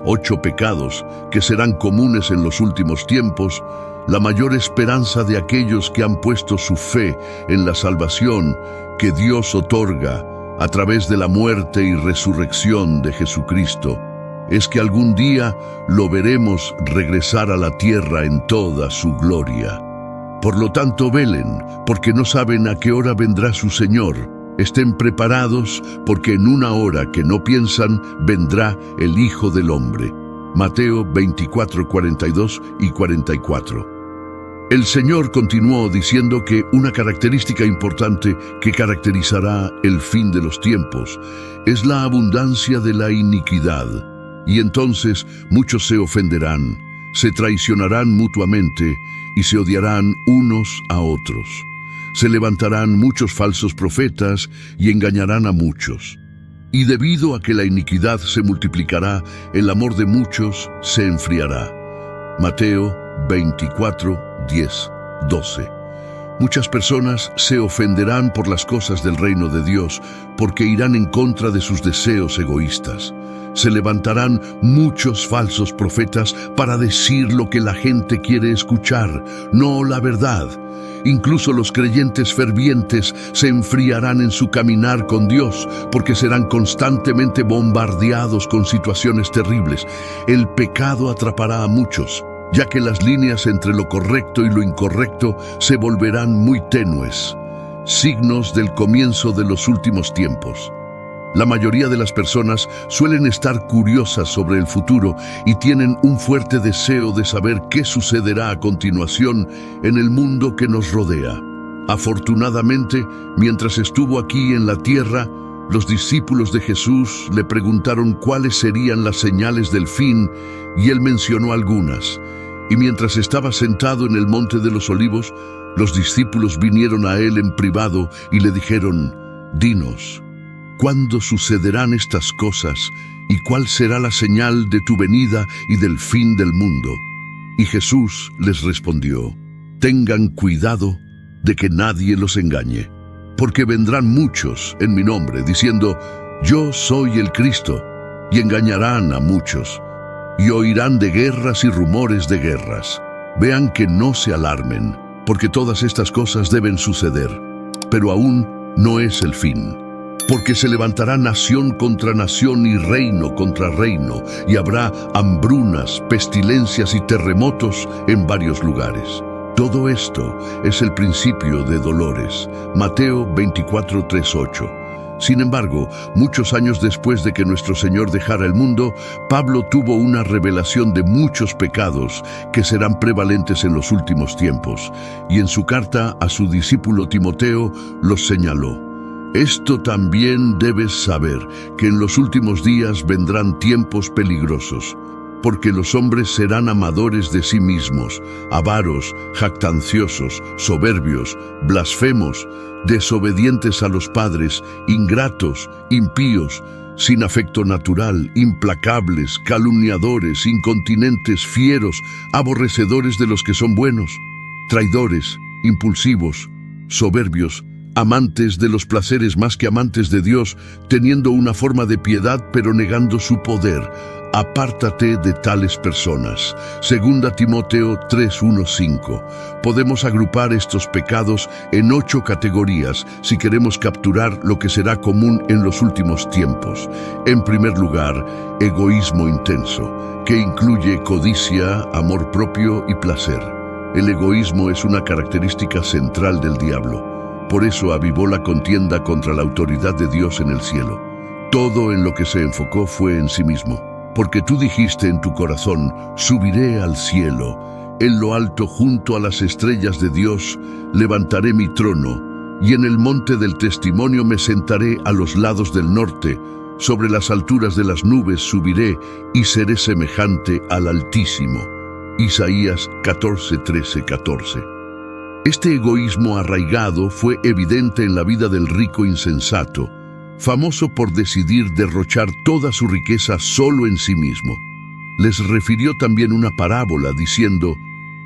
8 pecados que serán comunes en los últimos tiempos, la mayor esperanza de aquellos que han puesto su fe en la salvación que Dios otorga a través de la muerte y resurrección de Jesucristo, es que algún día lo veremos regresar a la tierra en toda su gloria. Por lo tanto, velen, porque no saben a qué hora vendrá su Señor. Estén preparados, porque en una hora que no piensan, vendrá el Hijo del Hombre. Mateo 24, 42 y 44. El Señor continuó diciendo que una característica importante que caracterizará el fin de los tiempos es la abundancia de la iniquidad. Y entonces muchos se ofenderán, se traicionarán mutuamente y se odiarán unos a otros. Se levantarán muchos falsos profetas y engañarán a muchos. Y debido a que la iniquidad se multiplicará, el amor de muchos se enfriará. Mateo 24, 10, 12. Muchas personas se ofenderán por las cosas del reino de Dios, porque irán en contra de sus deseos egoístas. Se levantarán muchos falsos profetas para decir lo que la gente quiere escuchar, no la verdad. Incluso los creyentes fervientes se enfriarán en su caminar con Dios, porque serán constantemente bombardeados con situaciones terribles. El pecado atrapará a muchos, ya que las líneas entre lo correcto y lo incorrecto se volverán muy tenues, signos del comienzo de los últimos tiempos. La mayoría de las personas suelen estar curiosas sobre el futuro y tienen un fuerte deseo de saber qué sucederá a continuación en el mundo que nos rodea. Afortunadamente, mientras estuvo aquí en la tierra, los discípulos de Jesús le preguntaron cuáles serían las señales del fin, y él mencionó algunas. Y mientras estaba sentado en el Monte de los Olivos, los discípulos vinieron a él en privado y le dijeron: «Dinos, ¿cuándo sucederán estas cosas y cuál será la señal de tu venida y del fin del mundo?» Y Jesús les respondió: «Tengan cuidado de que nadie los engañe, porque vendrán muchos en mi nombre diciendo: Yo soy el Cristo, y engañarán a muchos. Y oirán de guerras y rumores de guerras. Vean que no se alarmen, porque todas estas cosas deben suceder, pero aún no es el fin. Porque se levantará nación contra nación y reino contra reino, y habrá hambrunas, pestilencias y terremotos en varios lugares. Todo esto es el principio de dolores». Mateo 24, 3, 8. Sin embargo, muchos años después de que nuestro Señor dejara el mundo, Pablo tuvo una revelación de muchos pecados que serán prevalentes en los últimos tiempos, y en su carta a su discípulo Timoteo los señaló. «Esto también debes saber, que en los últimos días vendrán tiempos peligrosos, porque los hombres serán amadores de sí mismos, avaros, jactanciosos, soberbios, blasfemos, desobedientes a los padres, ingratos, impíos, sin afecto natural, implacables, calumniadores, incontinentes, fieros, aborrecedores de los que son buenos, traidores, impulsivos, soberbios, amantes de los placeres más que amantes de Dios, teniendo una forma de piedad pero negando su poder. Apártate de tales personas». 2 Timoteo 3:1-5. Podemos agrupar estos pecados en 8 categorías si queremos capturar lo que será común en los últimos tiempos. En primer lugar, egoísmo intenso, que incluye codicia, amor propio y placer. El egoísmo es una característica central del diablo. Por eso avivó la contienda contra la autoridad de Dios en el cielo. Todo en lo que se enfocó fue en sí mismo. Porque tú dijiste en tu corazón: «Subiré al cielo, en lo alto junto a las estrellas de Dios, levantaré mi trono, y en el monte del testimonio me sentaré a los lados del norte, sobre las alturas de las nubes subiré, y seré semejante al Altísimo». Isaías 14, 13, 14. Este egoísmo arraigado fue evidente en la vida del rico insensato, famoso por decidir derrochar toda su riqueza solo en sí mismo. Les refirió también una parábola diciendo: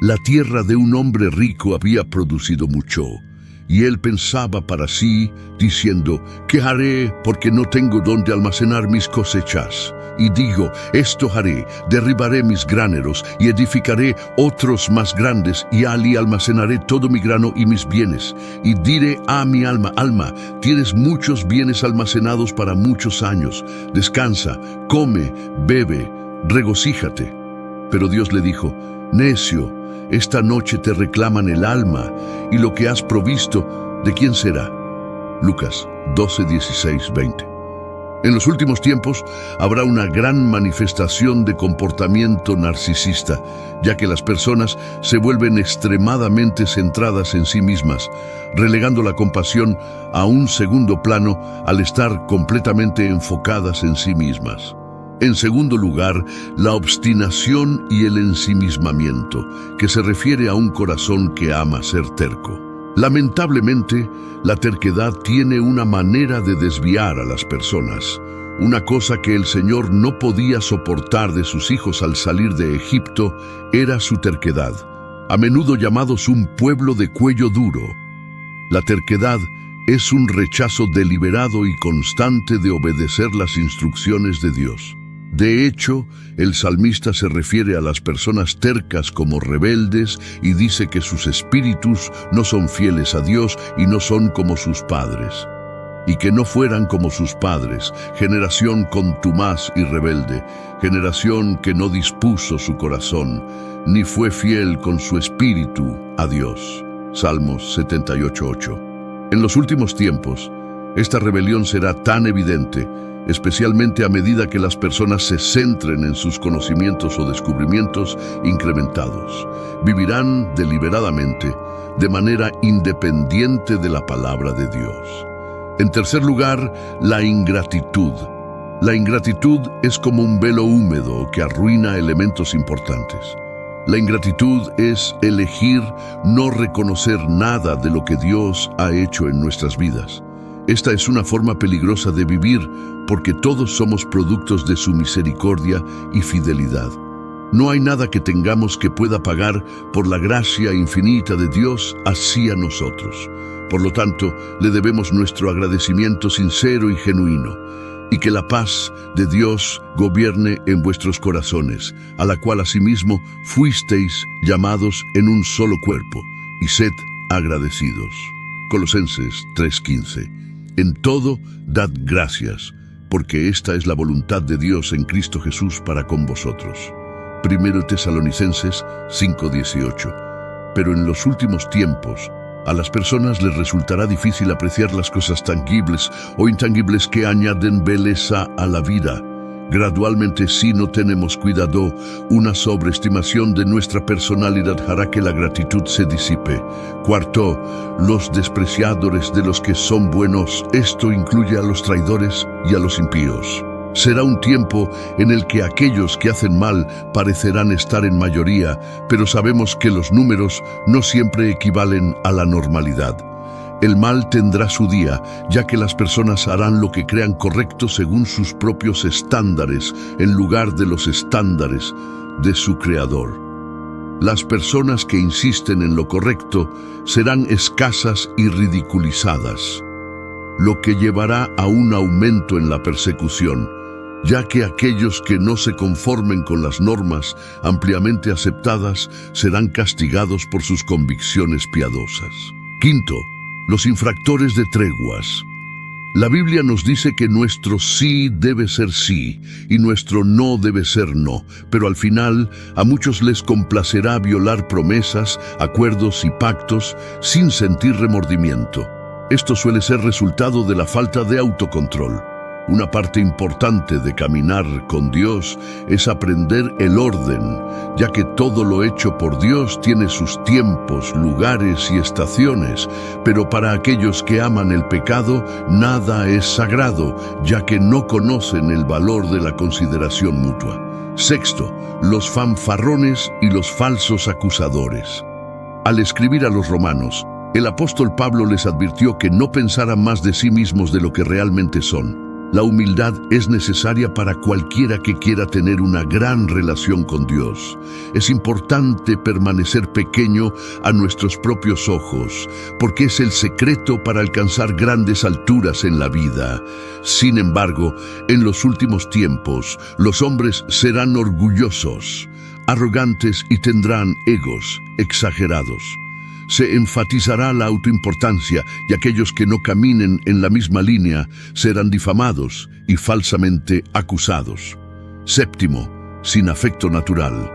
«La tierra de un hombre rico había producido mucho, Y él pensaba para sí, diciendo, ¿qué haré porque no tengo donde almacenar mis cosechas? Y digo, esto haré, derribaré mis graneros y edificaré otros más grandes, y allí almacenaré todo mi grano y mis bienes. Y diré a mi alma, alma, tienes muchos bienes almacenados para muchos años. Descansa, come, bebe, regocíjate. Pero Dios le dijo, necio, esta noche te reclaman el alma, y lo que has provisto, ¿de quién será? Lucas 12, 16, 20. En los últimos tiempos habrá una gran manifestación de comportamiento narcisista, ya que las personas se vuelven extremadamente centradas en sí mismas, relegando la compasión a un segundo plano al estar completamente enfocadas en sí mismas. En segundo lugar, la obstinación y el ensimismamiento, que se refiere a un corazón que ama ser terco. Lamentablemente, la terquedad tiene una manera de desviar a las personas. Una cosa que el Señor no podía soportar de sus hijos al salir de Egipto era su terquedad, a menudo llamados un pueblo de cuello duro. La terquedad es un rechazo deliberado y constante de obedecer las instrucciones de Dios. De hecho, el salmista se refiere a las personas tercas como rebeldes y dice que sus espíritus no son fieles a Dios y no son como sus padres. Y que no fueran como sus padres, generación contumaz y rebelde, generación que no dispuso su corazón, ni fue fiel con su espíritu a Dios. Salmos 78:8. En los últimos tiempos, esta rebelión será tan evidente, especialmente a medida que las personas se centren en sus conocimientos o descubrimientos incrementados. Vivirán deliberadamente, de manera independiente de la palabra de Dios. En tercer lugar, la ingratitud. La ingratitud es como un velo húmedo que arruina elementos importantes. La ingratitud es elegir no reconocer nada de lo que Dios ha hecho en nuestras vidas. Esta es una forma peligrosa de vivir porque todos somos productos de su misericordia y fidelidad. No hay nada que tengamos que pueda pagar por la gracia infinita de Dios hacia nosotros. Por lo tanto, le debemos nuestro agradecimiento sincero y genuino, y que la paz de Dios gobierne en vuestros corazones, a la cual asimismo fuisteis llamados en un solo cuerpo, y sed agradecidos. Colosenses 3:15. En todo, dad gracias, porque esta es la voluntad de Dios en Cristo Jesús para con vosotros. 1 Tesalonicenses 5:18. Pero en los últimos tiempos, a las personas les resultará difícil apreciar las cosas tangibles o intangibles que añaden belleza a la vida. Gradualmente, si no tenemos cuidado, una sobreestimación de nuestra personalidad hará que la gratitud se disipe. Cuarto, los despreciadores de los que son buenos. Esto incluye a los traidores y a los impíos. Será un tiempo en el que aquellos que hacen mal parecerán estar en mayoría, pero sabemos que los números no siempre equivalen a la normalidad. El mal tendrá su día, ya que las personas harán lo que crean correcto según sus propios estándares, en lugar de los estándares de su Creador. Las personas que insisten en lo correcto serán escasas y ridiculizadas, lo que llevará a un aumento en la persecución, ya que aquellos que no se conformen con las normas ampliamente aceptadas serán castigados por sus convicciones piadosas. Quinto, los infractores de treguas. La Biblia nos dice que nuestro sí debe ser sí y nuestro no debe ser no, pero al final a muchos les complacerá violar promesas, acuerdos y pactos sin sentir remordimiento. Esto suele ser resultado de la falta de autocontrol. Una parte importante de caminar con Dios es aprender el orden, ya que todo lo hecho por Dios tiene sus tiempos, lugares y estaciones, pero para aquellos que aman el pecado, nada es sagrado, ya que no conocen el valor de la consideración mutua. Sexto, los fanfarrones y los falsos acusadores. Al escribir a los romanos, el apóstol Pablo les advirtió que no pensaran más de sí mismos de lo que realmente son. La humildad es necesaria para cualquiera que quiera tener una gran relación con Dios. Es importante permanecer pequeño a nuestros propios ojos, porque es el secreto para alcanzar grandes alturas en la vida. Sin embargo, en los últimos tiempos, los hombres serán orgullosos, arrogantes y tendrán egos exagerados. Se enfatizará la autoimportancia y aquellos que no caminen en la misma línea serán difamados y falsamente acusados. Séptimo, sin afecto natural.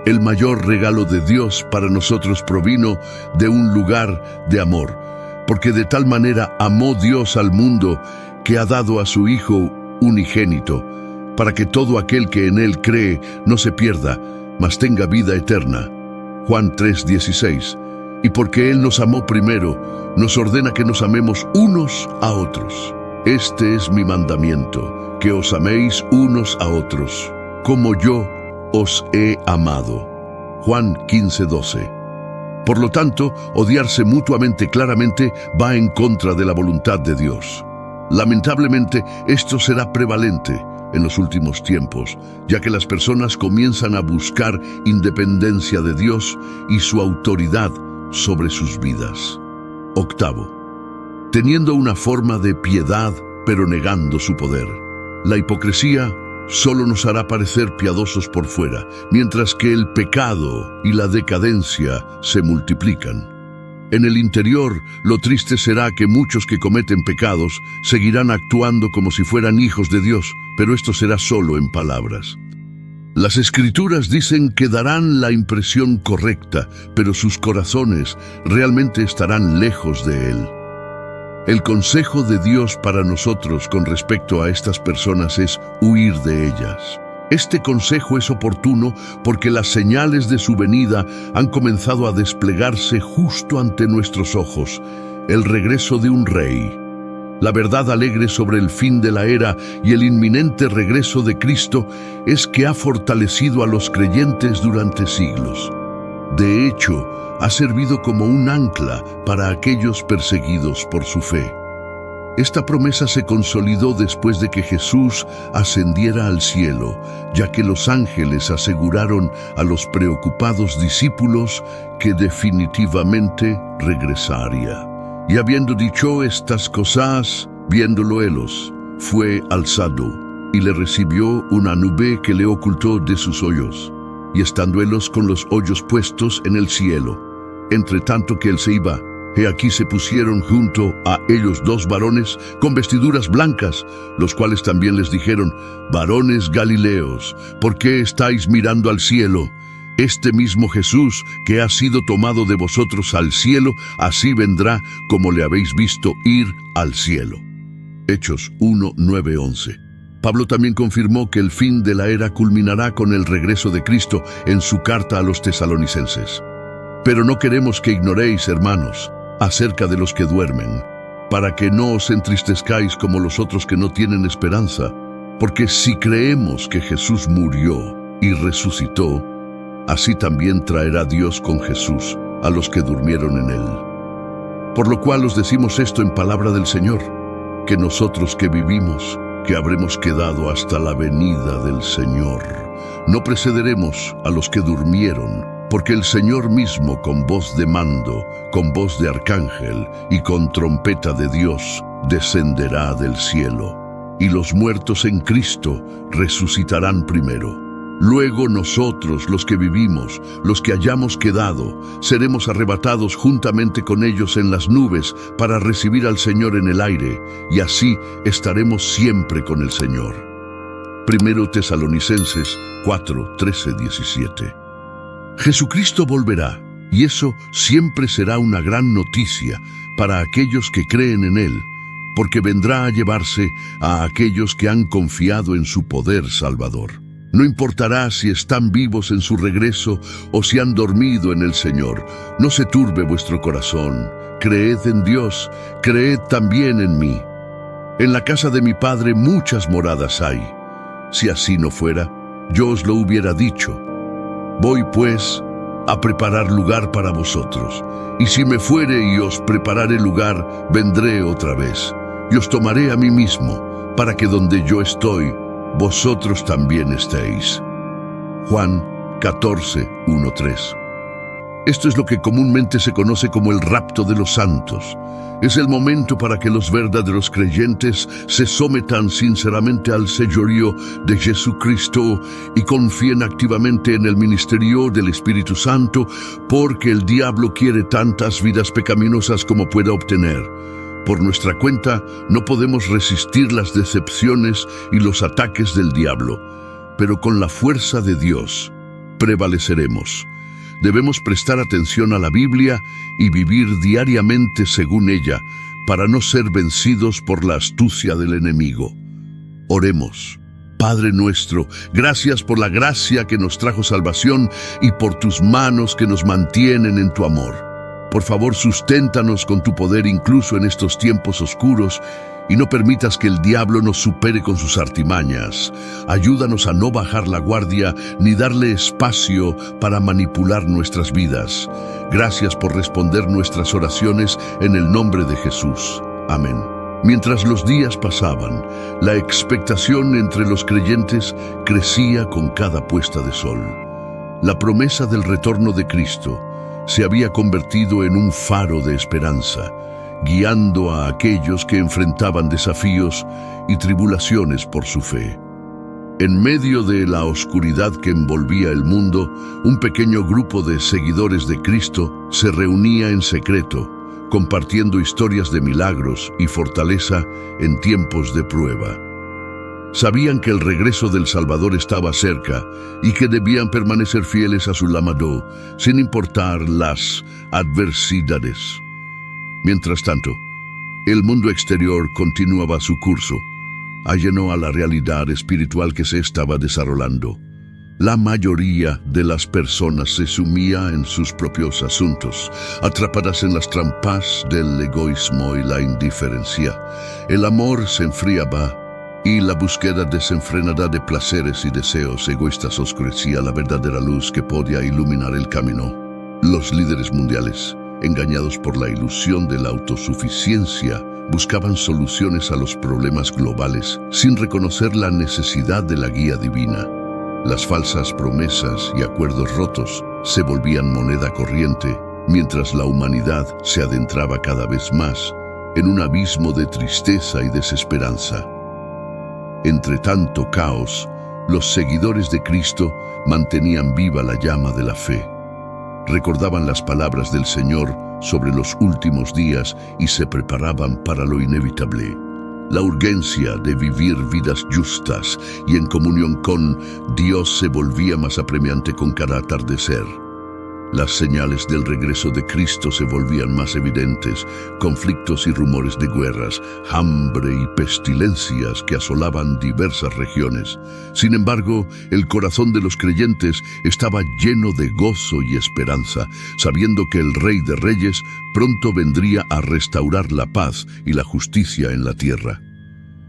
El mayor regalo de Dios para nosotros provino de un lugar de amor, porque de tal manera amó Dios al mundo que ha dado a su Hijo unigénito, para que todo aquel que en Él cree no se pierda, mas tenga vida eterna. Juan 3:16. Y porque Él nos amó primero, nos ordena que nos amemos unos a otros. Este es mi mandamiento, que os améis unos a otros, como yo os he amado. Juan 15:12. Por lo tanto, odiarse mutuamente claramente va en contra de la voluntad de Dios. Lamentablemente, esto será prevalente en los últimos tiempos, ya que las personas comienzan a buscar independencia de Dios y su autoridad sobre sus vidas. Octavo, teniendo una forma de piedad, pero negando su poder. La hipocresía solo nos hará parecer piadosos por fuera, mientras que el pecado y la decadencia se multiplican. En el interior, lo triste será que muchos que cometen pecados seguirán actuando como si fueran hijos de Dios, pero esto será solo en palabras. Las Escrituras dicen que darán la impresión correcta, pero sus corazones realmente estarán lejos de Él. El consejo de Dios para nosotros con respecto a estas personas es huir de ellas. Este consejo es oportuno porque las señales de su venida han comenzado a desplegarse justo ante nuestros ojos, el regreso de un rey. La verdad alegre sobre el fin de la era y el inminente regreso de Cristo es que ha fortalecido a los creyentes durante siglos. De hecho, ha servido como un ancla para aquellos perseguidos por su fe. Esta promesa se consolidó después de que Jesús ascendiera al cielo, ya que los ángeles aseguraron a los preocupados discípulos que definitivamente regresaría. Y habiendo dicho estas cosas, viéndolo Helos, fue alzado, y le recibió una nube que le ocultó de sus ojos. Y estando Helos con los ojos puestos en el cielo, entre tanto que él se iba, he aquí se pusieron junto a ellos dos varones con vestiduras blancas, los cuales también les dijeron: varones Galileos, ¿por qué estáis mirando al cielo? Este mismo Jesús que ha sido tomado de vosotros al cielo, así vendrá como le habéis visto ir al cielo. Hechos 1:9-11. Pablo también confirmó que el fin de la era culminará con el regreso de Cristo en su carta a los tesalonicenses. Pero no queremos que ignoréis, hermanos, acerca de los que duermen, para que no os entristezcáis como los otros que no tienen esperanza, porque si creemos que Jesús murió y resucitó, así también traerá Dios con Jesús a los que durmieron en él. Por lo cual os decimos esto en palabra del Señor, que nosotros que vivimos, que habremos quedado hasta la venida del Señor, no precederemos a los que durmieron, porque el Señor mismo con voz de mando, con voz de arcángel y con trompeta de Dios descenderá del cielo, y los muertos en Cristo resucitarán primero. Luego nosotros, los que vivimos, los que hayamos quedado, seremos arrebatados juntamente con ellos en las nubes para recibir al Señor en el aire, y así estaremos siempre con el Señor. 1 Tesalonicenses 4:13-17. Jesucristo volverá, y eso siempre será una gran noticia para aquellos que creen en Él, porque vendrá a llevarse a aquellos que han confiado en su poder salvador. No importará si están vivos en su regreso o si han dormido en el Señor. No se turbe vuestro corazón. Creed en Dios, creed también en mí. En la casa de mi Padre muchas moradas hay. Si así no fuera, yo os lo hubiera dicho. Voy, pues, a preparar lugar para vosotros. Y si me fuere y os prepararé lugar, vendré otra vez, y os tomaré a mí mismo, para que donde yo estoy, vosotros también estéis. Juan 14, 1-3. Esto es lo que comúnmente se conoce como el rapto de los santos. Es el momento para que los verdaderos creyentes se sometan sinceramente al señorío de Jesucristo y confíen activamente en el ministerio del Espíritu Santo, porque el diablo quiere tantas vidas pecaminosas como pueda obtener. Por nuestra cuenta, no podemos resistir las decepciones y los ataques del diablo, pero con la fuerza de Dios prevaleceremos. Debemos prestar atención a la Biblia y vivir diariamente según ella, para no ser vencidos por la astucia del enemigo. Oremos. Padre nuestro, gracias por la gracia que nos trajo salvación y por tus manos que nos mantienen en tu amor. Por favor, susténtanos con tu poder incluso en estos tiempos oscuros y no permitas que el diablo nos supere con sus artimañas. Ayúdanos a no bajar la guardia ni darle espacio para manipular nuestras vidas. Gracias por responder nuestras oraciones en el nombre de Jesús. Amén. Mientras los días pasaban, la expectación entre los creyentes crecía con cada puesta de sol. La promesa del retorno de Cristo se había convertido en un faro de esperanza, guiando a aquellos que enfrentaban desafíos y tribulaciones por su fe. En medio de la oscuridad que envolvía el mundo, un pequeño grupo de seguidores de Cristo se reunía en secreto, compartiendo historias de milagros y fortaleza en tiempos de prueba. Sabían que el regreso del Salvador estaba cerca y que debían permanecer fieles a su llamado, sin importar las adversidades. Mientras tanto, el mundo exterior continuaba su curso, ajeno a la realidad espiritual que se estaba desarrollando. La mayoría de las personas se sumía en sus propios asuntos, atrapadas en las trampas del egoísmo y la indiferencia. El amor se enfriaba y la búsqueda desenfrenada de placeres y deseos egoístas oscurecía la verdadera luz que podía iluminar el camino. Los líderes mundiales, engañados por la ilusión de la autosuficiencia, buscaban soluciones a los problemas globales sin reconocer la necesidad de la guía divina. Las falsas promesas y acuerdos rotos se volvían moneda corriente, mientras la humanidad se adentraba cada vez más en un abismo de tristeza y desesperanza. Entre tanto caos, los seguidores de Cristo mantenían viva la llama de la fe. Recordaban las palabras del Señor sobre los últimos días y se preparaban para lo inevitable. La urgencia de vivir vidas justas y en comunión con Dios se volvía más apremiante con cada atardecer. Las señales del regreso de Cristo se volvían más evidentes, conflictos y rumores de guerras, hambre y pestilencias que asolaban diversas regiones. Sin embargo, el corazón de los creyentes estaba lleno de gozo y esperanza, sabiendo que el Rey de Reyes pronto vendría a restaurar la paz y la justicia en la tierra.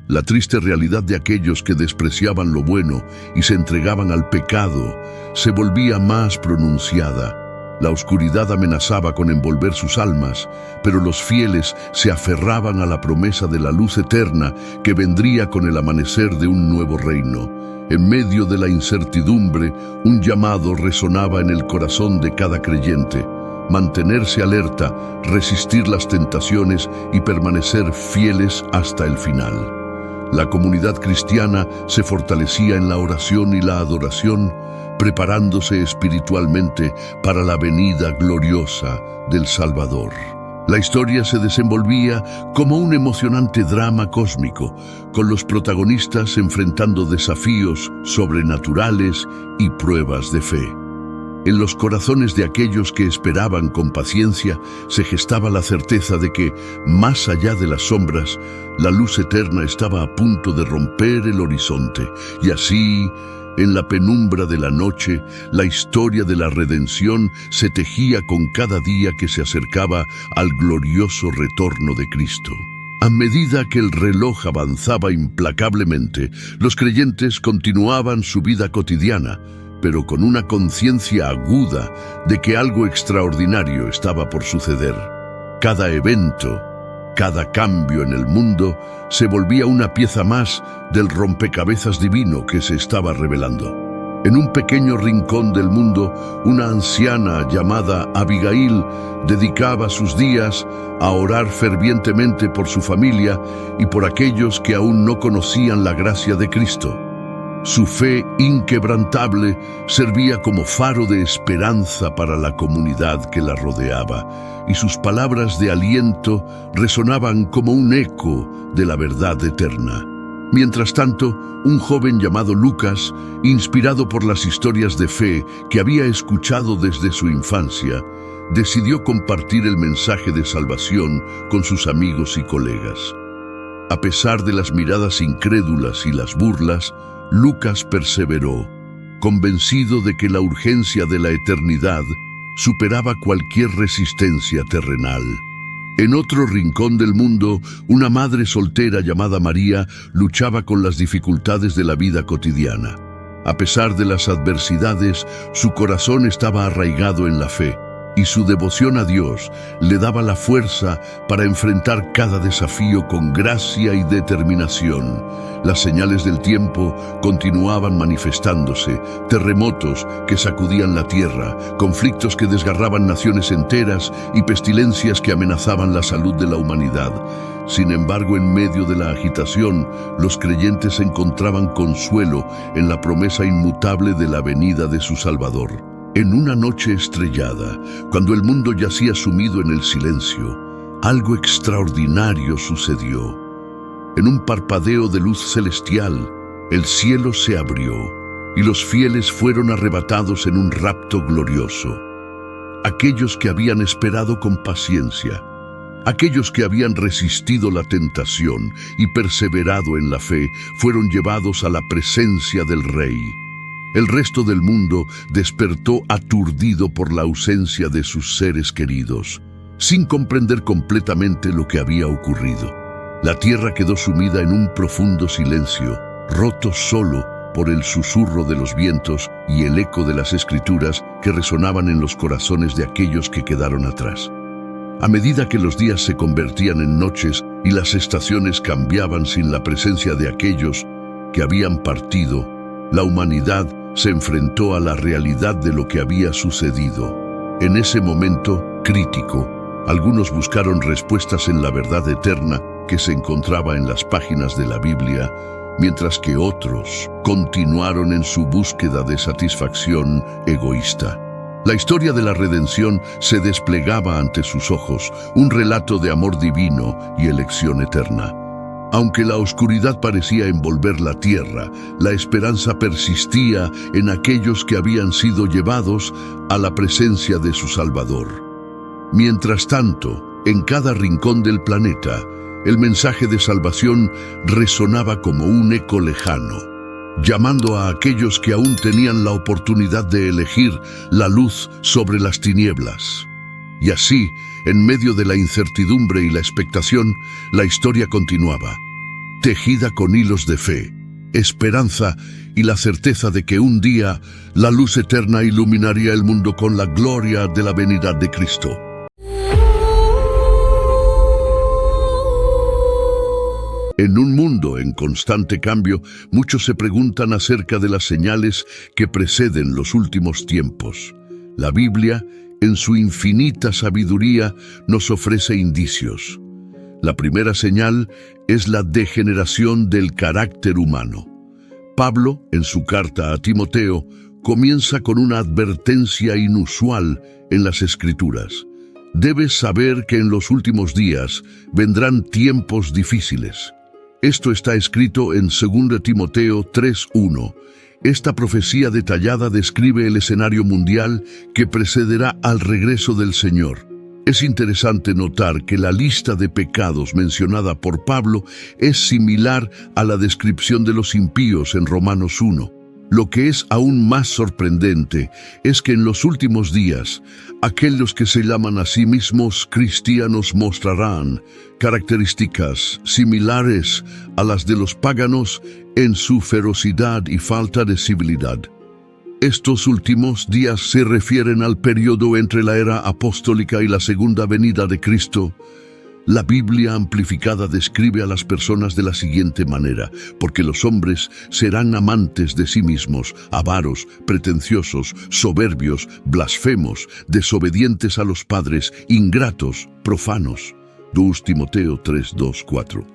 La triste realidad de aquellos que despreciaban lo bueno y se entregaban al pecado se volvía más pronunciada. La oscuridad amenazaba con envolver sus almas, pero los fieles se aferraban a la promesa de la luz eterna que vendría con el amanecer de un nuevo reino. En medio de la incertidumbre, un llamado resonaba en el corazón de cada creyente: mantenerse alerta, resistir las tentaciones y permanecer fieles hasta el final. La comunidad cristiana se fortalecía en la oración y la adoración, preparándose espiritualmente para la venida gloriosa del Salvador. La historia se desenvolvía como un emocionante drama cósmico, con los protagonistas enfrentando desafíos sobrenaturales y pruebas de fe. En los corazones de aquellos que esperaban con paciencia se gestaba la certeza de que, más allá de las sombras, la luz eterna estaba a punto de romper el horizonte, y así, en la penumbra de la noche, la historia de la redención se tejía con cada día que se acercaba al glorioso retorno de Cristo. A medida que el reloj avanzaba implacablemente, los creyentes continuaban su vida cotidiana, pero con una conciencia aguda de que algo extraordinario estaba por suceder. Cada evento, Cada cambio en el mundo se volvía una pieza más del rompecabezas divino que se estaba revelando. En un pequeño rincón del mundo, una anciana llamada Abigail dedicaba sus días a orar fervientemente por su familia y por aquellos que aún no conocían la gracia de Cristo. Su fe inquebrantable servía como faro de esperanza para la comunidad que la rodeaba, y sus palabras de aliento resonaban como un eco de la verdad eterna. Mientras tanto, un joven llamado Lucas, inspirado por las historias de fe que había escuchado desde su infancia, decidió compartir el mensaje de salvación con sus amigos y colegas. A pesar de las miradas incrédulas y las burlas, Lucas perseveró, convencido de que la urgencia de la eternidad superaba cualquier resistencia terrenal. En otro rincón del mundo, una madre soltera llamada María luchaba con las dificultades de la vida cotidiana. A pesar de las adversidades, su corazón estaba arraigado en la fe, y su devoción a Dios le daba la fuerza para enfrentar cada desafío con gracia y determinación. Las señales del tiempo continuaban manifestándose: terremotos que sacudían la tierra, conflictos que desgarraban naciones enteras y pestilencias que amenazaban la salud de la humanidad. Sin embargo, en medio de la agitación, los creyentes encontraban consuelo en la promesa inmutable de la venida de su Salvador. En una noche estrellada, cuando el mundo yacía sumido en el silencio, algo extraordinario sucedió. En un parpadeo de luz celestial, el cielo se abrió y los fieles fueron arrebatados en un rapto glorioso. Aquellos que habían esperado con paciencia, aquellos que habían resistido la tentación y perseverado en la fe, fueron llevados a la presencia del Rey. El resto del mundo despertó aturdido por la ausencia de sus seres queridos, sin comprender completamente lo que había ocurrido. La tierra quedó sumida en un profundo silencio, roto solo por el susurro de los vientos y el eco de las escrituras que resonaban en los corazones de aquellos que quedaron atrás. A medida que los días se convertían en noches y las estaciones cambiaban sin la presencia de aquellos que habían partido, la humanidad se enfrentó a la realidad de lo que había sucedido. En ese momento crítico, algunos buscaron respuestas en la verdad eterna que se encontraba en las páginas de la Biblia, mientras que otros continuaron en su búsqueda de satisfacción egoísta. La historia de la redención se desplegaba ante sus ojos, un relato de amor divino y elección eterna. Aunque la oscuridad parecía envolver la tierra, la esperanza persistía en aquellos que habían sido llevados a la presencia de su Salvador. Mientras tanto, en cada rincón del planeta, el mensaje de salvación resonaba como un eco lejano, llamando a aquellos que aún tenían la oportunidad de elegir la luz sobre las tinieblas. Y así, en medio de la incertidumbre y la expectación, la historia continuaba, tejida con hilos de fe, esperanza y la certeza de que un día la luz eterna iluminaría el mundo con la gloria de la venida de Cristo. En un mundo en constante cambio, muchos se preguntan acerca de las señales que preceden los últimos tiempos. La Biblia, en su infinita sabiduría, nos ofrece indicios. La primera señal es la degeneración del carácter humano. Pablo, en su carta a Timoteo, comienza con una advertencia inusual en las Escrituras. Debes saber que en los últimos días vendrán tiempos difíciles. Esto está escrito en 2 Timoteo 3:1. Esta profecía detallada describe el escenario mundial que precederá al regreso del Señor. Es interesante notar que la lista de pecados mencionada por Pablo es similar a la descripción de los impíos en Romanos 1. Lo que es aún más sorprendente es que en los últimos días, aquellos que se llaman a sí mismos cristianos mostrarán características similares a las de los paganos en su ferocidad y falta de civilidad. Estos últimos días se refieren al periodo entre la era apostólica y la segunda venida de Cristo. La Biblia amplificada describe a las personas de la siguiente manera: porque los hombres serán amantes de sí mismos, avaros, pretenciosos, soberbios, blasfemos, desobedientes a los padres, ingratos, profanos. 2 Timoteo 3, 2, 4.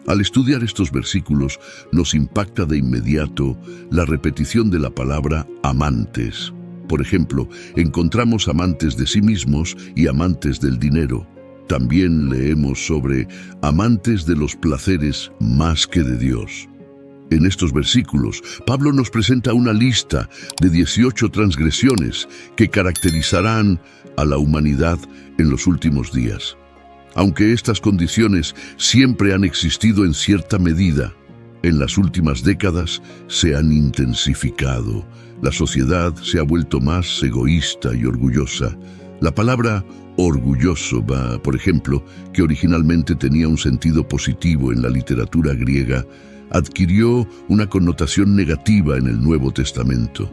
Al estudiar estos versículos, nos impacta de inmediato la repetición de la palabra amantes. Por ejemplo, encontramos amantes de sí mismos y amantes del dinero. También leemos sobre amantes de los placeres más que de Dios. En estos versículos, Pablo nos presenta una lista de 18 transgresiones que caracterizarán a la humanidad en los últimos días. Aunque estas condiciones siempre han existido en cierta medida, en las últimas décadas se han intensificado. La sociedad se ha vuelto más egoísta y orgullosa. La palabra orgulloso, por ejemplo, que originalmente tenía un sentido positivo en la literatura griega, adquirió una connotación negativa en el Nuevo Testamento.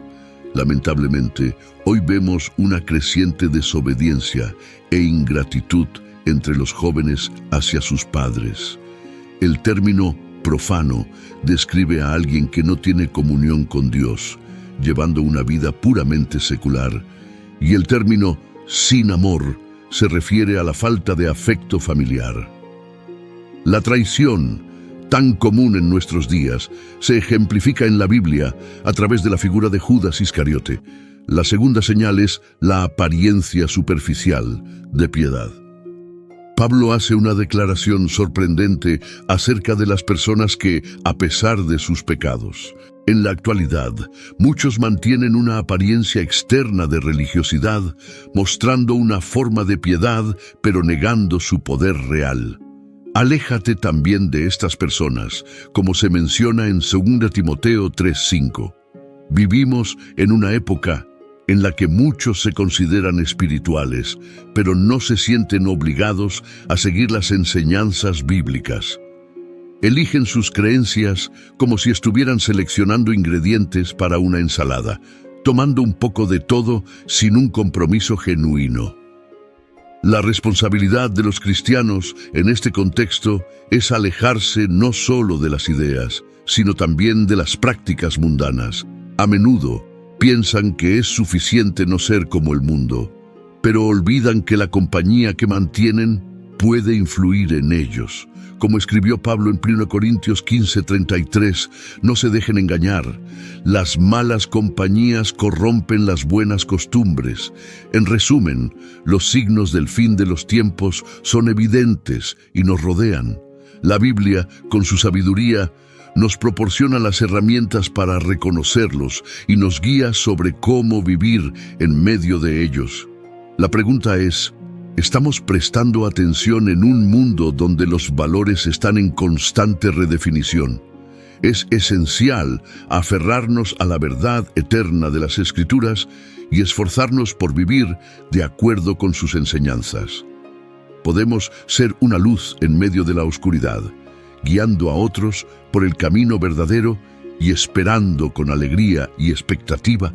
Lamentablemente, hoy vemos una creciente desobediencia e ingratitud entre los jóvenes hacia sus padres. El término profano describe a alguien que no tiene comunión con Dios, llevando una vida puramente secular, y el término sin amor se refiere a la falta de afecto familiar. La traición, tan común en nuestros días, se ejemplifica en la Biblia a través de la figura de Judas Iscariote. La segunda señal es la apariencia superficial de piedad. Pablo hace una declaración sorprendente acerca de las personas que, a pesar de sus pecados, en la actualidad, muchos mantienen una apariencia externa de religiosidad, mostrando una forma de piedad, pero negando su poder real. Aléjate también de estas personas, como se menciona en 2 Timoteo 3:5. Vivimos en una época en la que muchos se consideran espirituales, pero no se sienten obligados a seguir las enseñanzas bíblicas. Eligen sus creencias como si estuvieran seleccionando ingredientes para una ensalada, tomando un poco de todo sin un compromiso genuino. La responsabilidad de los cristianos en este contexto es alejarse no solo de las ideas, sino también de las prácticas mundanas. A menudo piensan que es suficiente no ser como el mundo, pero olvidan que la compañía que mantienen puede influir en ellos. Como escribió Pablo en 1 Corintios 15:33, no se dejen engañar. Las malas compañías corrompen las buenas costumbres. En resumen, los signos del fin de los tiempos son evidentes y nos rodean. La Biblia, con su sabiduría, nos proporciona las herramientas para reconocerlos y nos guía sobre cómo vivir en medio de ellos. La pregunta es: ¿estamos prestando atención en un mundo donde los valores están en constante redefinición? Es esencial aferrarnos a la verdad eterna de las Escrituras y esforzarnos por vivir de acuerdo con sus enseñanzas. Podemos ser una luz en medio de la oscuridad, guiando a otros por el camino verdadero y esperando con alegría y expectativa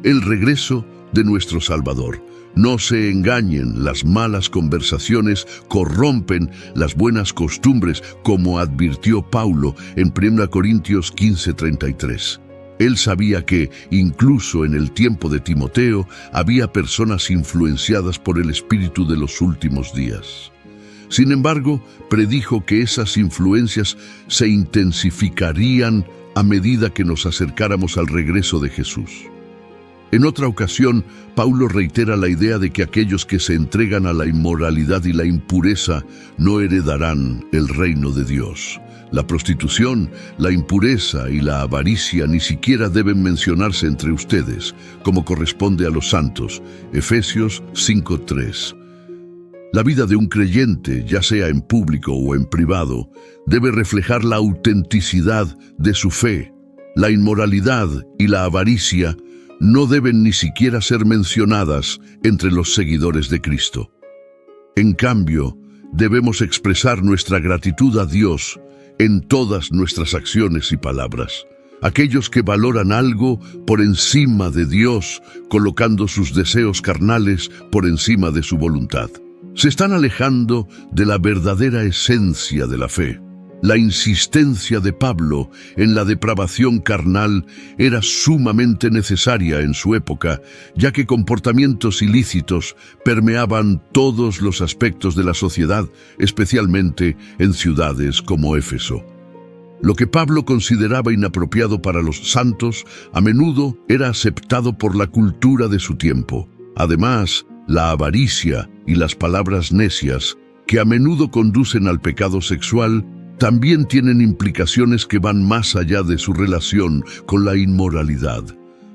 el regreso de nuestro Salvador. No se engañen, las malas conversaciones corrompen las buenas costumbres, como advirtió Pablo en 1 Corintios 15:33. Él sabía que, incluso en el tiempo de Timoteo, había personas influenciadas por el espíritu de los últimos días. Sin embargo, predijo que esas influencias se intensificarían a medida que nos acercáramos al regreso de Jesús. En otra ocasión, Pablo reitera la idea de que aquellos que se entregan a la inmoralidad y la impureza no heredarán el reino de Dios. La prostitución, la impureza y la avaricia ni siquiera deben mencionarse entre ustedes, como corresponde a los santos. Efesios 5:3. La vida de un creyente, ya sea en público o en privado, debe reflejar la autenticidad de su fe. La inmoralidad y la avaricia no deben ni siquiera ser mencionadas entre los seguidores de Cristo. En cambio, debemos expresar nuestra gratitud a Dios en todas nuestras acciones y palabras. Aquellos que valoran algo por encima de Dios, colocando sus deseos carnales por encima de su voluntad. Se están alejando de la verdadera esencia de la fe. La insistencia de Pablo en la depravación carnal era sumamente necesaria en su época, ya que comportamientos ilícitos permeaban todos los aspectos de la sociedad, especialmente en ciudades como Éfeso. Lo que Pablo consideraba inapropiado para los santos, a menudo era aceptado por la cultura de su tiempo. Además, la avaricia y las palabras necias, que a menudo conducen al pecado sexual, también tienen implicaciones que van más allá de su relación con la inmoralidad.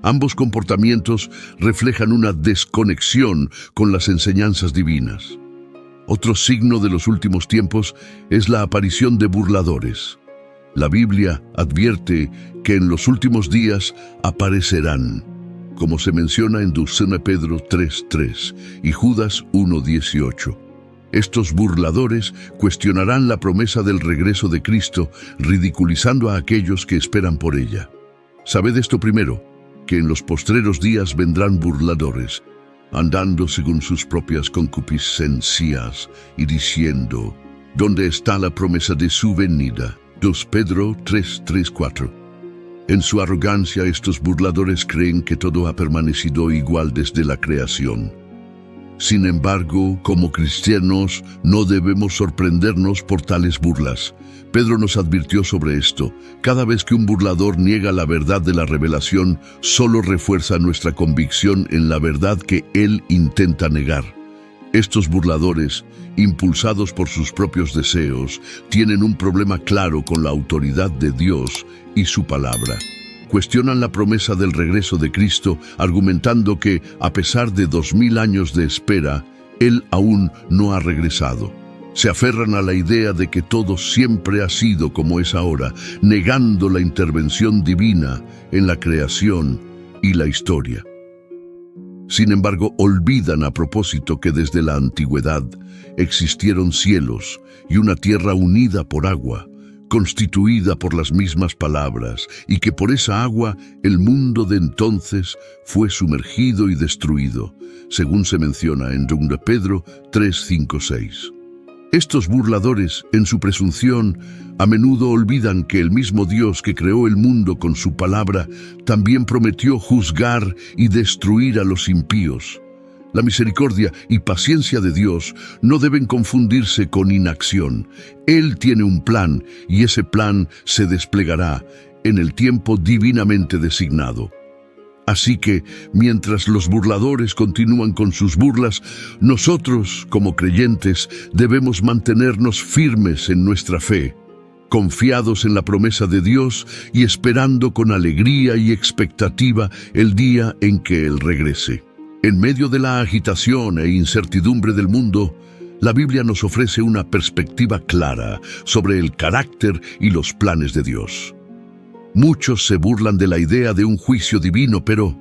Ambos comportamientos reflejan una desconexión con las enseñanzas divinas. Otro signo de los últimos tiempos es la aparición de burladores. La Biblia advierte que en los últimos días aparecerán, como se menciona en 2 Pedro 3:3 y Judas 1:18. Estos burladores cuestionarán la promesa del regreso de Cristo, ridiculizando a aquellos que esperan por ella. Sabed esto primero, que en los postreros días vendrán burladores, andando según sus propias concupiscencias y diciendo, ¿dónde está la promesa de su venida? 2 Pedro 3:4. En su arrogancia, estos burladores creen que todo ha permanecido igual desde la creación. Sin embargo, como cristianos, no debemos sorprendernos por tales burlas. Pedro nos advirtió sobre esto. Cada vez que un burlador niega la verdad de la revelación, solo refuerza nuestra convicción en la verdad que él intenta negar. Estos burladores, impulsados por sus propios deseos, tienen un problema claro con la autoridad de Dios y su palabra. Cuestionan la promesa del regreso de Cristo, argumentando que, a pesar de 2000 años de espera, Él aún no ha regresado. Se aferran a la idea de que todo siempre ha sido como es ahora, negando la intervención divina en la creación y la historia. Sin embargo, olvidan a propósito que desde la antigüedad existieron cielos y una tierra unida por agua, constituida por las mismas palabras, y que por esa agua el mundo de entonces fue sumergido y destruido, según se menciona en 2 Pedro 3:5-6. Estos burladores, en su presunción, a menudo olvidan que el mismo Dios que creó el mundo con su palabra también prometió juzgar y destruir a los impíos. La misericordia y paciencia de Dios no deben confundirse con inacción. Él tiene un plan y ese plan se desplegará en el tiempo divinamente designado. Así que, mientras los burladores continúan con sus burlas, nosotros, como creyentes, debemos mantenernos firmes en nuestra fe, confiados en la promesa de Dios y esperando con alegría y expectativa el día en que Él regrese. En medio de la agitación e incertidumbre del mundo, la Biblia nos ofrece una perspectiva clara sobre el carácter y los planes de Dios. Muchos se burlan de la idea de un juicio divino, pero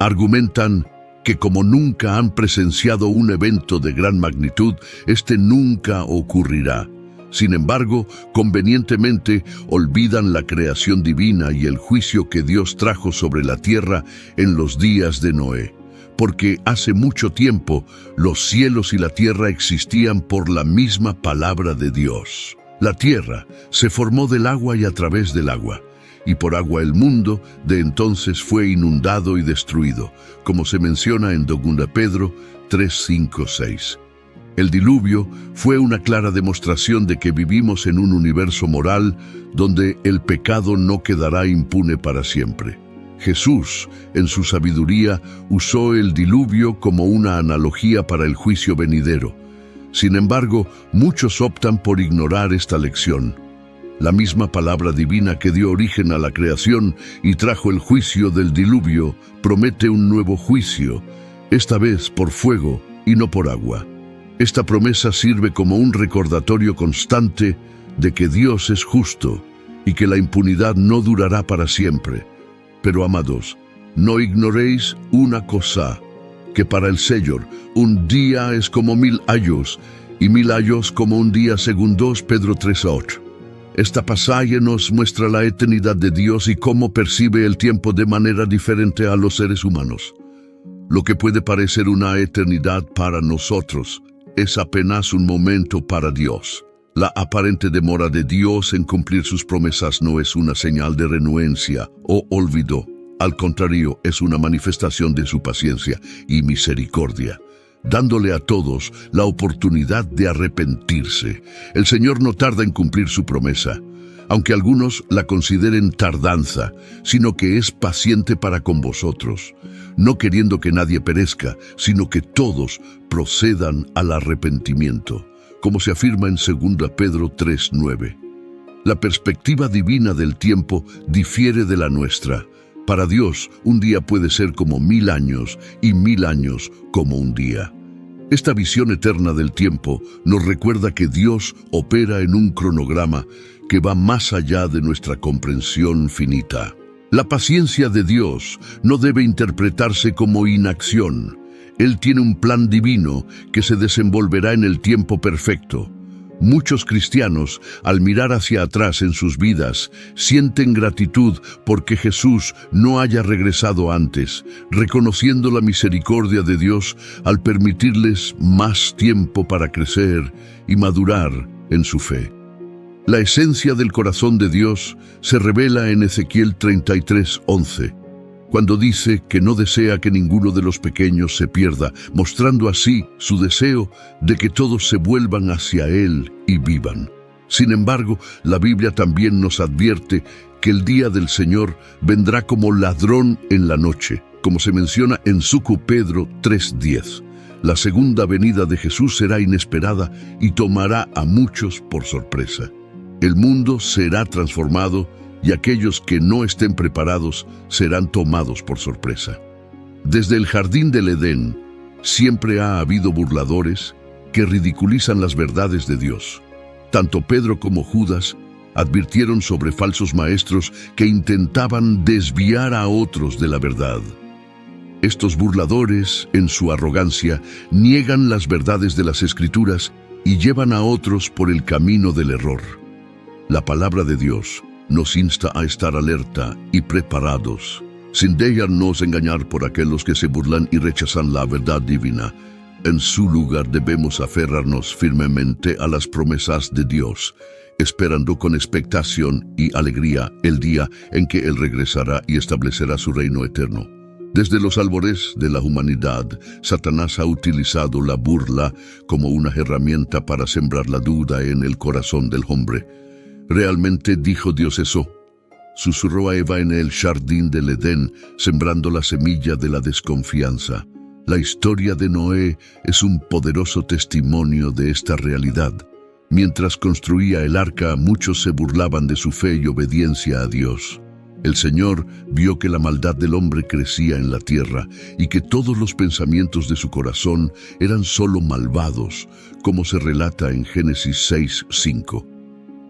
argumentan que como nunca han presenciado un evento de gran magnitud, este nunca ocurrirá. Sin embargo, convenientemente olvidan la creación divina y el juicio que Dios trajo sobre la tierra en los días de Noé. Porque hace mucho tiempo los cielos y la tierra existían por la misma palabra de Dios. La tierra se formó del agua y a través del agua, y por agua el mundo de entonces fue inundado y destruido, como se menciona en 2 Pedro 3:5-6. El diluvio fue una clara demostración de que vivimos en un universo moral donde el pecado no quedará impune para siempre. Jesús, en su sabiduría, usó el diluvio como una analogía para el juicio venidero. Sin embargo, muchos optan por ignorar esta lección. La misma palabra divina que dio origen a la creación y trajo el juicio del diluvio promete un nuevo juicio, esta vez por fuego y no por agua. Esta promesa sirve como un recordatorio constante de que Dios es justo y que la impunidad no durará para siempre. Pero, amados, no ignoréis una cosa, que para el Señor un día es como 1000 años, y 1000 años como un día, según 2 Pedro 3:8. Esta pasaje nos muestra la eternidad de Dios y cómo percibe el tiempo de manera diferente a los seres humanos. Lo que puede parecer una eternidad para nosotros es apenas un momento para Dios. La aparente demora de Dios en cumplir sus promesas no es una señal de renuencia o olvido. Al contrario, es una manifestación de su paciencia y misericordia, dándole a todos la oportunidad de arrepentirse. El Señor no tarda en cumplir su promesa, aunque algunos la consideren tardanza, sino que es paciente para con vosotros, no queriendo que nadie perezca, sino que todos procedan al arrepentimiento, como se afirma en 2 Pedro 3:9. La perspectiva divina del tiempo difiere de la nuestra. Para Dios, un día puede ser como 1000 años y 1000 años como un día. Esta visión eterna del tiempo nos recuerda que Dios opera en un cronograma que va más allá de nuestra comprensión finita. La paciencia de Dios no debe interpretarse como inacción. Él tiene un plan divino que se desenvolverá en el tiempo perfecto. Muchos cristianos, al mirar hacia atrás en sus vidas, sienten gratitud porque Jesús no haya regresado antes, reconociendo la misericordia de Dios al permitirles más tiempo para crecer y madurar en su fe. La esencia del corazón de Dios se revela en Ezequiel 33:11, cuando dice que no desea que ninguno de los pequeños se pierda, mostrando así su deseo de que todos se vuelvan hacia Él y vivan. Sin embargo, la Biblia también nos advierte que el día del Señor vendrá como ladrón en la noche, como se menciona en 2 Pedro 3:10. La segunda venida de Jesús será inesperada y tomará a muchos por sorpresa. El mundo será transformado y aquellos que no estén preparados serán tomados por sorpresa. Desde el jardín del Edén, siempre ha habido burladores que ridiculizan las verdades de Dios. Tanto Pedro como Judas advirtieron sobre falsos maestros que intentaban desviar a otros de la verdad. Estos burladores, en su arrogancia, niegan las verdades de las Escrituras y llevan a otros por el camino del error. La palabra de Dios nos insta a estar alerta y preparados, sin dejarnos engañar por aquellos que se burlan y rechazan la verdad divina. En su lugar debemos aferrarnos firmemente a las promesas de Dios, esperando con expectación y alegría el día en que Él regresará y establecerá su reino eterno. Desde los albores de la humanidad, Satanás ha utilizado la burla como una herramienta para sembrar la duda en el corazón del hombre. ¿Realmente dijo Dios eso? Susurró a Eva en el jardín del Edén, sembrando la semilla de la desconfianza. La historia de Noé es un poderoso testimonio de esta realidad. Mientras construía el arca, muchos se burlaban de su fe y obediencia a Dios. El Señor vio que la maldad del hombre crecía en la tierra y que todos los pensamientos de su corazón eran solo malvados, como se relata en Génesis 6:5.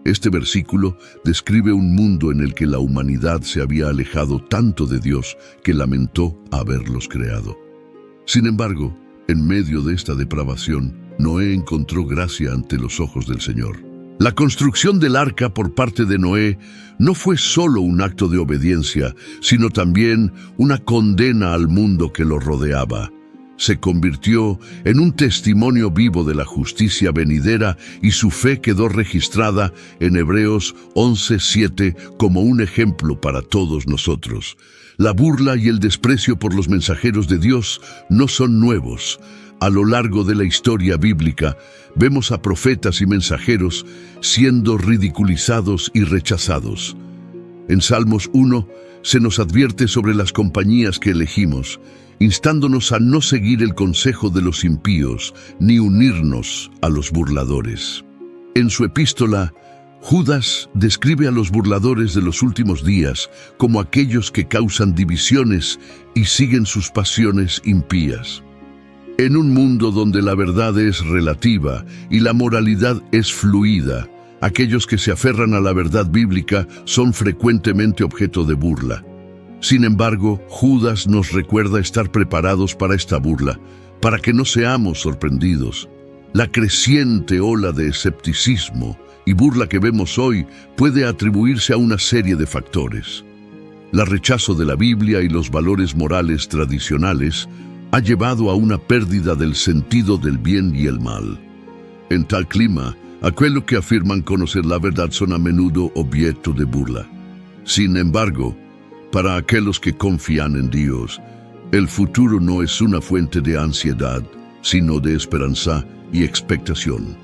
Este versículo describe un mundo en el que la humanidad se había alejado tanto de Dios que lamentó haberlos creado. Sin embargo, en medio de esta depravación, Noé encontró gracia ante los ojos del Señor. La construcción del arca por parte de Noé no fue solo un acto de obediencia, sino también una condena al mundo que lo rodeaba. Se convirtió en un testimonio vivo de la justicia venidera y su fe quedó registrada en Hebreos 11:7 como un ejemplo para todos nosotros. La burla y el desprecio por los mensajeros de Dios no son nuevos. A lo largo de la historia bíblica, vemos a profetas y mensajeros siendo ridiculizados y rechazados. En Salmos 1 se nos advierte sobre las compañías que elegimos, instándonos a no seguir el consejo de los impíos, ni unirnos a los burladores. En su epístola, Judas describe a los burladores de los últimos días como aquellos que causan divisiones y siguen sus pasiones impías. En un mundo donde la verdad es relativa y la moralidad es fluida, aquellos que se aferran a la verdad bíblica son frecuentemente objeto de burla. Sin embargo, Judas nos recuerda estar preparados para esta burla, para que no seamos sorprendidos. La creciente ola de escepticismo y burla que vemos hoy puede atribuirse a una serie de factores. El rechazo de la Biblia y los valores morales tradicionales, ha llevado a una pérdida del sentido del bien y el mal. En tal clima, aquellos que afirman conocer la verdad son a menudo objeto de burla. Sin embargo, para aquellos que confían en Dios, el futuro no es una fuente de ansiedad, sino de esperanza y expectación.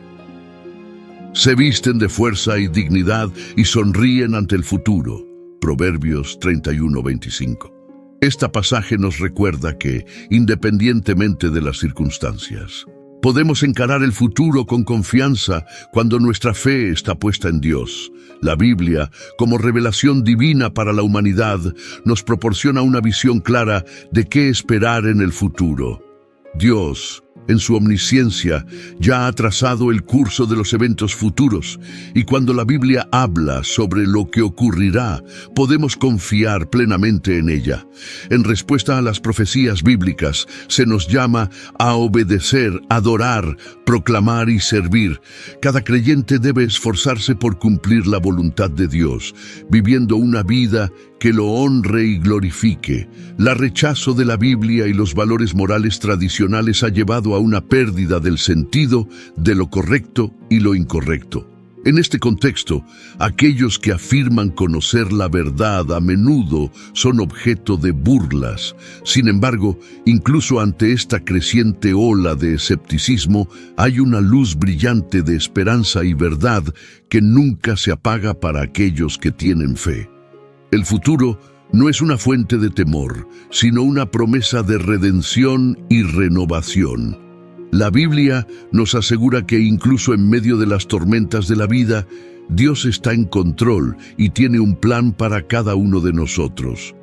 Se visten de fuerza y dignidad y sonríen ante el futuro. Proverbios 31:25. Este pasaje nos recuerda que, independientemente de las circunstancias, podemos encarar el futuro con confianza cuando nuestra fe está puesta en Dios. La Biblia, como revelación divina para la humanidad, nos proporciona una visión clara de qué esperar en el futuro. Dios, en su omnisciencia, ya ha trazado el curso de los eventos futuros, y cuando la Biblia habla sobre lo que ocurrirá, podemos confiar plenamente en ella. En respuesta a las profecías bíblicas, se nos llama a obedecer, adorar, proclamar y servir. Cada creyente debe esforzarse por cumplir la voluntad de Dios, viviendo una vida que lo honre y glorifique. El rechazo de la Biblia y los valores morales tradicionales ha llevado a una pérdida del sentido de lo correcto y lo incorrecto. En este contexto, aquellos que afirman conocer la verdad a menudo son objeto de burlas. Sin embargo, incluso ante esta creciente ola de escepticismo, hay una luz brillante de esperanza y verdad que nunca se apaga para aquellos que tienen fe. El futuro no es una fuente de temor, sino una promesa de redención y renovación. La Biblia nos asegura que incluso en medio de las tormentas de la vida, Dios está en control y tiene un plan para cada uno de nosotros.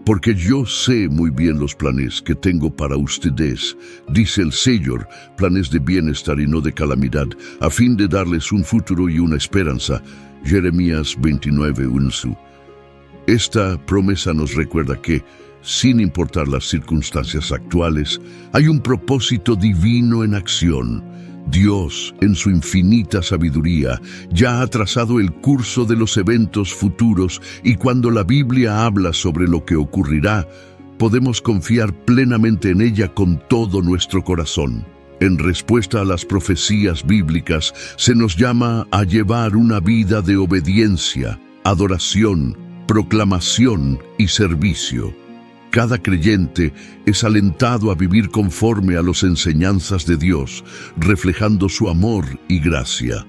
Porque yo sé muy bien los planes que tengo para ustedes, dice el Señor, planes de bienestar y no de calamidad, a fin de darles un futuro y una esperanza. Jeremías 29:1. Esta promesa nos recuerda que, sin importar las circunstancias actuales, hay un propósito divino en acción. Dios, en su infinita sabiduría, ya ha trazado el curso de los eventos futuros, y cuando la Biblia habla sobre lo que ocurrirá, podemos confiar plenamente en ella con todo nuestro corazón. En respuesta a las profecías bíblicas, se nos llama a llevar una vida de obediencia, adoración, proclamación y servicio. Cada creyente es alentado a vivir conforme a las enseñanzas de Dios, reflejando su amor y gracia.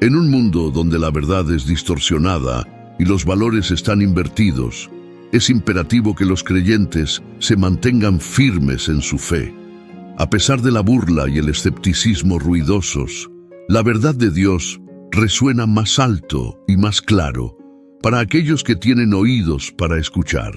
En un mundo donde la verdad es distorsionada y los valores están invertidos, es imperativo que los creyentes se mantengan firmes en su fe. A pesar de la burla y el escepticismo ruidosos, la verdad de Dios resuena más alto y más claro para aquellos que tienen oídos para escuchar.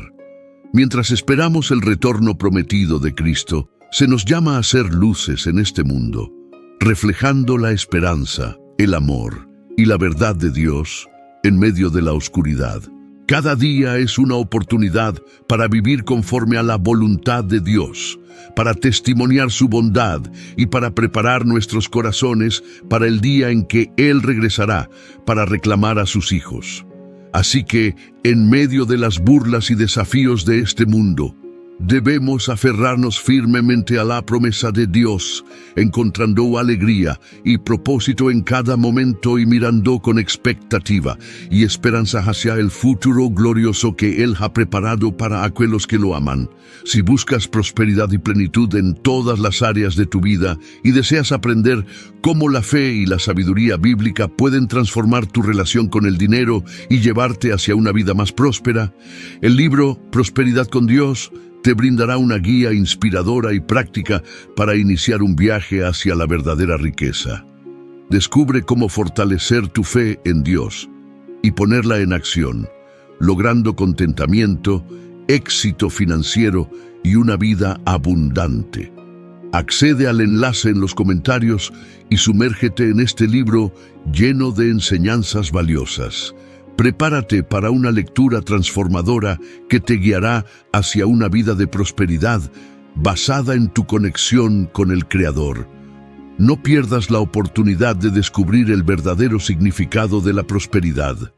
Mientras esperamos el retorno prometido de Cristo, se nos llama a ser luces en este mundo, reflejando la esperanza, el amor y la verdad de Dios en medio de la oscuridad. Cada día es una oportunidad para vivir conforme a la voluntad de Dios, para testimoniar su bondad y para preparar nuestros corazones para el día en que Él regresará para reclamar a sus hijos. Así que, en medio de las burlas y desafíos de este mundo, debemos aferrarnos firmemente a la promesa de Dios, encontrando alegría y propósito en cada momento y mirando con expectativa y esperanza hacia el futuro glorioso que Él ha preparado para aquellos que lo aman. Si buscas prosperidad y plenitud en todas las áreas de tu vida y deseas aprender cómo la fe y la sabiduría bíblica pueden transformar tu relación con el dinero y llevarte hacia una vida más próspera, el libro Prosperidad con Dios te brindará una guía inspiradora y práctica para iniciar un viaje hacia la verdadera riqueza. Descubre cómo fortalecer tu fe en Dios y ponerla en acción, logrando contentamiento, éxito financiero y una vida abundante. Accede al enlace en los comentarios y sumérgete en este libro lleno de enseñanzas valiosas. Prepárate para una lectura transformadora que te guiará hacia una vida de prosperidad basada en tu conexión con el Creador. No pierdas la oportunidad de descubrir el verdadero significado de la prosperidad.